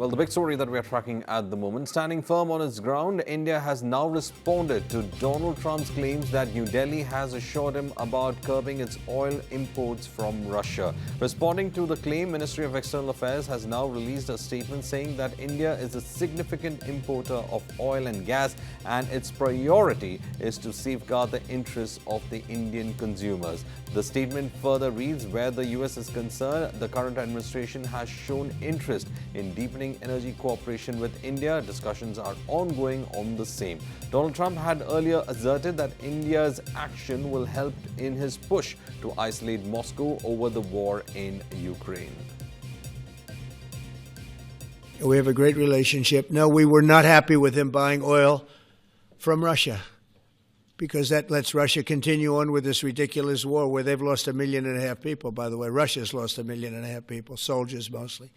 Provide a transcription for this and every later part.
Well, the big story that we are tracking at the moment, standing firm on its ground, India has now responded to Donald Trump's claims that New Delhi has assured him about curbing its oil imports from Russia. Responding to the claim, Ministry of External Affairs has now released a statement saying that India is a significant importer of oil and gas and its priority is to safeguard the interests of the Indian consumers. The statement further reads, where the US is concerned, the current administration has shown interest in deepening energy cooperation with India. Discussions are ongoing on the same. Donald Trump had earlier asserted that India's action will help in his push to isolate Moscow over the war in Ukraine. We have a great relationship. No, we were not happy with him buying oil from Russia, because that lets Russia continue on with this ridiculous war where they've lost 1.5 million people, by the way. Russia's lost 1.5 million people, soldiers mostly.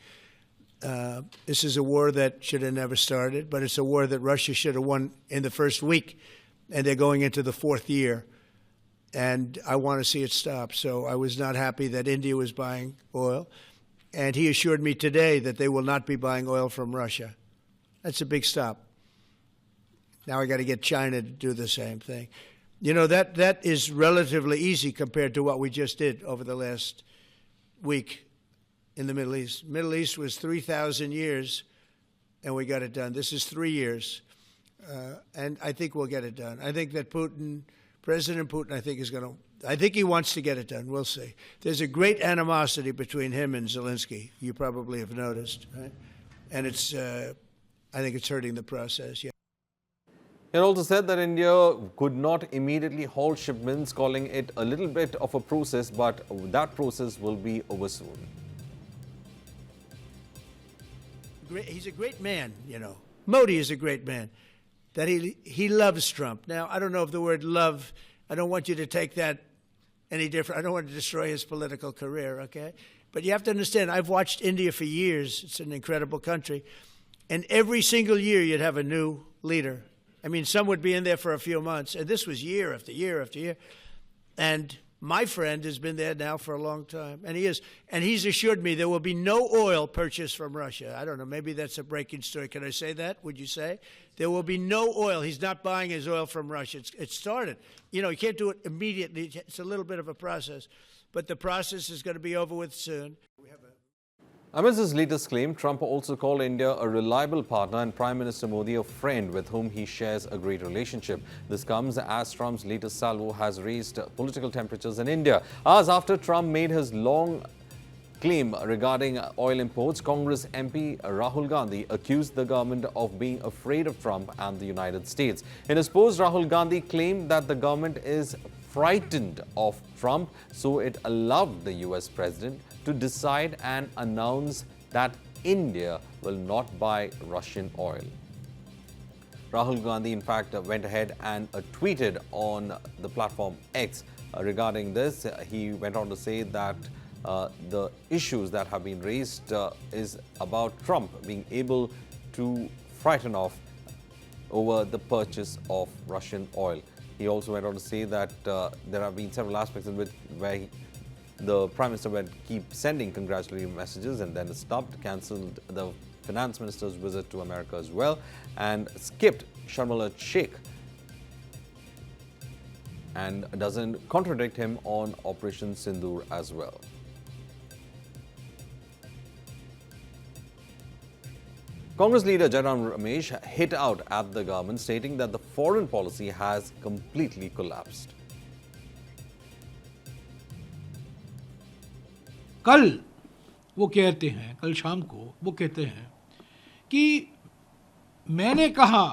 This is a war that should have never started, but it's a war that Russia should have won in the first week, and they're going into the 4th year. And I want to see it stop. So I was not happy that India was buying oil. And he assured me today that they will not be buying oil from Russia. That's a big stop. Now I got to get China to do the same thing. You know, that is relatively easy compared to what we just did over the last week in the Middle East. Middle East was 3,000 years, and we got it done. This is 3 years, and I think we'll get it done. I think that President Putin, I think he wants to get it done. We'll see. There's a great animosity between him and Zelensky. You probably have noticed, right? And I think it's hurting the process. Yeah. It also said that India could not immediately halt shipments, calling it a little bit of a process, but that process will be over soon. He's a great man, you know. Modi is a great man. That he loves Trump. Now, I don't know if the word love, I don't want you to take that any different. I don't want to destroy his political career, okay? But you have to understand, I've watched India for years. It's an incredible country. And every single year you'd have a new leader. I mean, some would be in there for a few months, and this was year after year after year. And my friend has been there now for a long time, and he's assured me there will be no oil purchased from Russia. I don't know, maybe that's a breaking story. Can I say that? Would you say? There will be no oil. He's not buying his oil from Russia. It started. You know, you can't do it immediately. It's a little bit of a process, but the process is going to be over with soon. Amidst his latest claim, Trump also called India a reliable partner and Prime Minister Modi a friend with whom he shares a great relationship. This comes as Trump's latest salvo has raised political temperatures in India. Hours after Trump made his long claim regarding oil imports, Congress MP Rahul Gandhi accused the government of being afraid of Trump and the United States. In his post, Rahul Gandhi claimed that the government is frightened of Trump, so it allowed the US president to decide and announce that India will not buy Russian oil. Rahul Gandhi, in fact, went ahead and tweeted on the platform X regarding this. He went on to say that the issues that have been raised is about Trump being able to frighten off over the purchase of Russian oil. He also went on to say that there have been several aspects in which the Prime Minister would keep sending congratulatory messages and then stopped, cancelled the Finance Minister's visit to America as well, and skipped Sharmila Sheikh and doesn't contradict him on Operation Sindoor as well. Congress leader Jairam Ramesh hit out at the government, stating that the foreign policy has completely collapsed. कल वो कहते हैं, कल शाम को वो कहते हैं कि मैंने कहा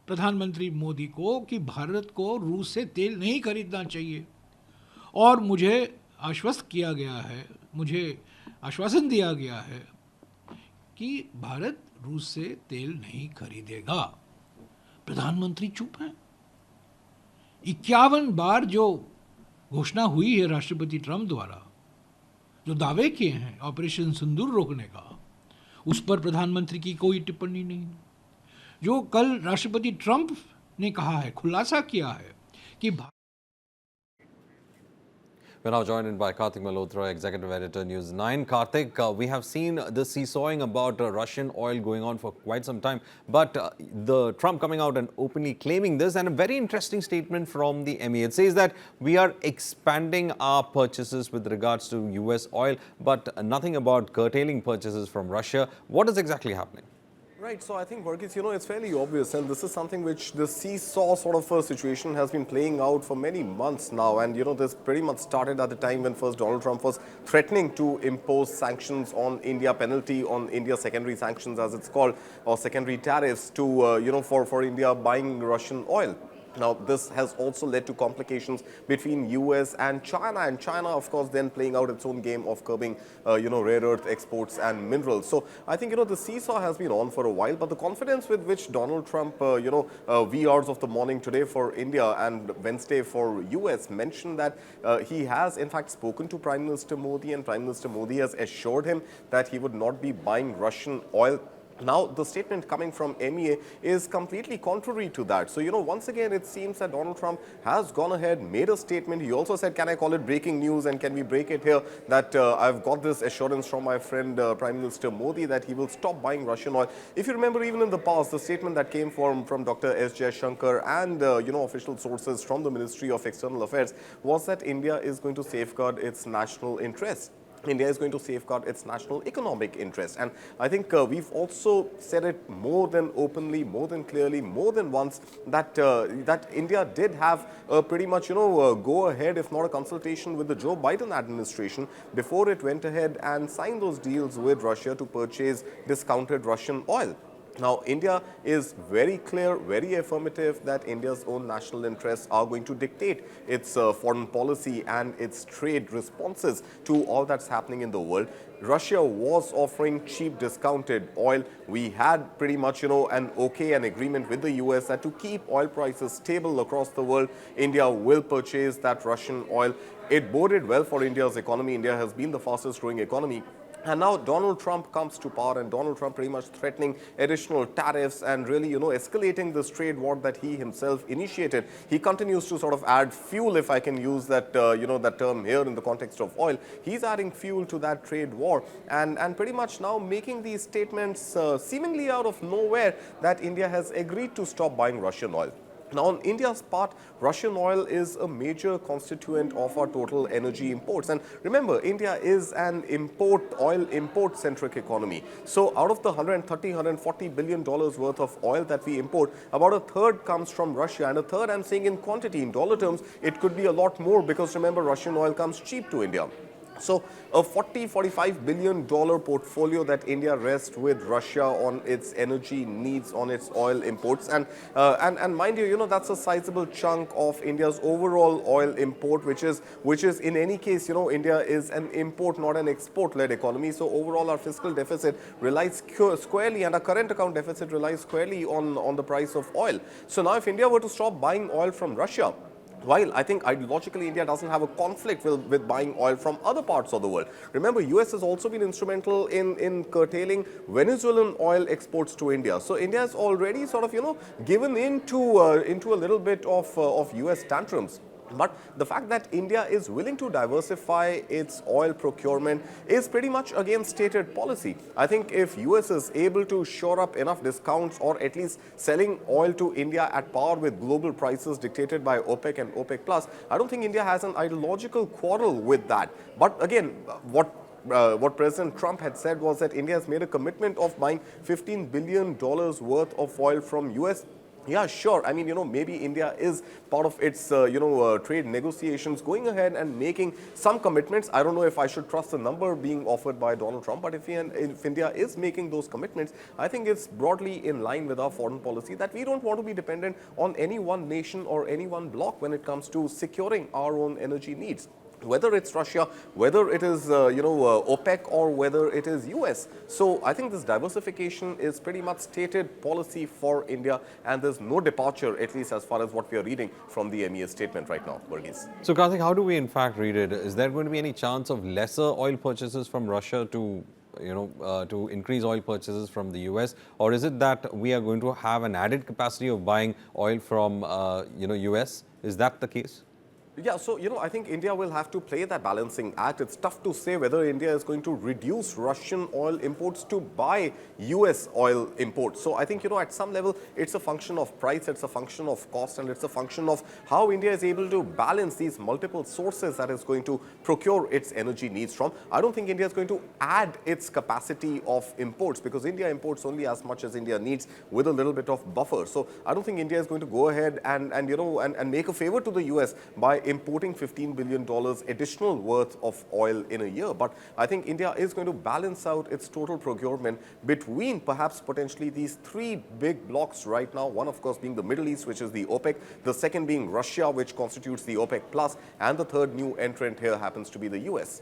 प्रधानमंत्री मोदी को कि भारत को रूस से तेल नहीं खरीदना चाहिए और मुझे आश्वस्त किया गया है, मुझे आश्वासन दिया गया है कि भारत रूस से तेल नहीं खरीदेगा। प्रधानमंत्री चुप हैं। 51 बार जो घोषणा हुई है राष्ट्रपति ट्रंप द्वारा, जो दावे किए हैं ऑपरेशन सिंदूर रोकने का, उस पर प्रधानमंत्री की कोई टिप्पणी नहीं। जो कल राष्ट्रपति ट्रंप ने कहा है, खुलासा किया है कि We're now joined in by Karthik Malhotra, Executive Editor, News9. Karthik, we have seen the seesawing about Russian oil going on for quite some time, but the Trump coming out and openly claiming this, and a very interesting statement from the MEA. It says that we are expanding our purchases with regards to US oil, but nothing about curtailing purchases from Russia. What is exactly happening? Right, so I think, Varghese, it's fairly obvious, and this is something which the seesaw sort of a situation has been playing out for many months now. And, this pretty much started at the time when first Donald Trump was threatening to impose sanctions on India, penalty on India, secondary sanctions as it's called, or secondary tariffs to, for India buying Russian oil. Now, this has also led to complications between US and China, of course, then playing out its own game of curbing, rare earth exports and minerals. So, I think, the seesaw has been on for a while, but the confidence with which Donald Trump, wee hours of the morning today for India and Wednesday for US mentioned that he has, in fact, spoken to Prime Minister Modi, and Prime Minister Modi has assured him that he would not be buying Russian oil. Now, the statement coming from MEA is completely contrary to that. So, once again, it seems that Donald Trump has gone ahead, made a statement. He also said, can I call it breaking news, and can we break it here, that I've got this assurance from my friend Prime Minister Modi that he will stop buying Russian oil. If you remember, even in the past, the statement that came from Dr. S. Jaishankar and, official sources from the Ministry of External Affairs was that India is going to safeguard its national interests. India is going to safeguard its national economic interest. And I think we've also said it more than openly, more than clearly, more than once that that India did have pretty much, go ahead, if not a consultation with the Joe Biden administration before it went ahead and signed those deals with Russia to purchase discounted Russian oil. Now, India is very clear, very affirmative that India's own national interests are going to dictate its foreign policy and its trade responses to all that's happening in the world. Russia was offering cheap discounted oil. We had pretty much, an agreement with the US that to keep oil prices stable across the world, India will purchase that Russian oil. It boded well for India's economy. India has been the fastest growing economy. And now Donald Trump comes to power, and Donald Trump pretty much threatening additional tariffs and really, escalating this trade war that he himself initiated. He continues to sort of add fuel, if I can use that, that term here in the context of oil. He's adding fuel to that trade war and pretty much now making these statements seemingly out of nowhere that India has agreed to stop buying Russian oil. Now, on India's part, Russian oil is a major constituent of our total energy imports. And remember, India is an oil import-centric economy. So, out of the $140 billion worth of oil that we import, about a third comes from Russia. And a third, I'm saying in quantity, in dollar terms, it could be a lot more because remember, Russian oil comes cheap to India. So, a $45 billion portfolio that India rests with Russia on its energy needs, on its oil imports. And mind you, that's a sizable chunk of India's overall oil import, which is in any case, India is an import, not an export-led economy. So, overall, our fiscal deficit relies squarely, and our current account deficit relies squarely on the price of oil. So, now if India were to stop buying oil from Russia, while I think ideologically India doesn't have a conflict with buying oil from other parts of the world. Remember, US has also been instrumental in curtailing Venezuelan oil exports to India. So India has already sort of, given into a little bit of US tantrums. But the fact that India is willing to diversify its oil procurement is pretty much against stated policy. I think if US is able to shore up enough discounts or at least selling oil to India at par with global prices dictated by OPEC and OPEC Plus, I don't think India has an ideological quarrel with that. But again, what President Trump had said was that India has made a commitment of buying $15 billion worth of oil from US. Yeah, sure. I mean, maybe India is part of its, trade negotiations going ahead and making some commitments. I don't know if I should trust the number being offered by Donald Trump, but if India is making those commitments, I think it's broadly in line with our foreign policy that we don't want to be dependent on any one nation or any one bloc when it comes to securing our own energy needs. Whether it's Russia, whether it is, OPEC or whether it is US. So I think this diversification is pretty much stated policy for India, and there's no departure, at least as far as what we are reading from the MEA statement right now, Varghese. So, Karthik, how do we in fact read it? Is there going to be any chance of lesser oil purchases from Russia to increase oil purchases from the US, or is it that we are going to have an added capacity of buying oil from US? Is that the case? Yeah, so, I think India will have to play that balancing act. It's tough to say whether India is going to reduce Russian oil imports to buy US oil imports. So I think, at some level, it's a function of price, it's a function of cost, and it's a function of how India is able to balance these multiple sources that it's going to procure its energy needs from. I don't think India is going to add its capacity of imports, because India imports only as much as India needs with a little bit of buffer. So I don't think India is going to go ahead and make a favor to the US by importing $15 billion additional worth of oil in a year. But I think India is going to balance out its total procurement between perhaps potentially these three big blocks right now. One, of course, being the Middle East, which is the OPEC. The second being Russia, which constitutes the OPEC Plus. And the third new entrant here happens to be the US.